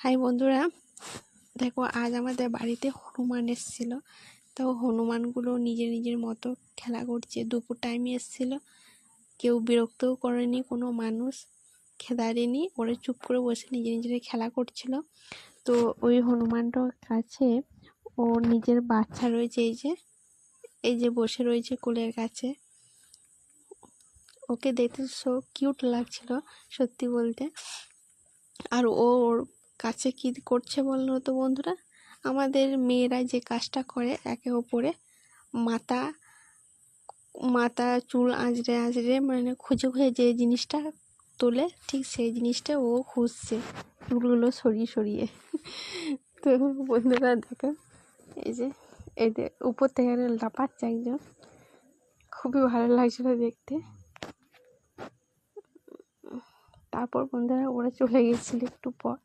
High বন্ধুরা, দেখো আজ আমাদের বাড়িতে হনুমান এসেছিল। তো হনুমানগুলো নিজের নিজের মতো খেলা করছে। দুপুর টাইমে এসেছিল, কেউ বিরক্তও করেনি, কোনো মানুষ খেদারেনি, ওরা চুপ করে বসে নিজে নিজের খেলা করছিল। তো ওই হনুমানটার কাছে ওর নিজের বাচ্চা রয়েছে, এই যে বসে রয়েছে কোলের কাছে। ওকে দেখতে সো কিউট লাগছিল সত্যি বলতে। আর ওর কাছে কি করছে বললো তো বন্ধুরা, আমাদের মেয়েরা যে কাজটা করে একে অপরে মাথা মাথা চুল আঁচড়ে আঁচড়ে মানে খুঁজে খুঁজে যে জিনিসটা তোলে, ঠিক সেই জিনিসটা ও খুঁজছে চুলগুলো সরিয়ে সরিয়ে। তো বন্ধুরা দেখো, এই যে উপর থেকে লাফাচ্ছে একজন, খুবই ভালো লাগছিল দেখতে। তারপর বন্ধুরা ওরা চলে গেছিল একটু পর।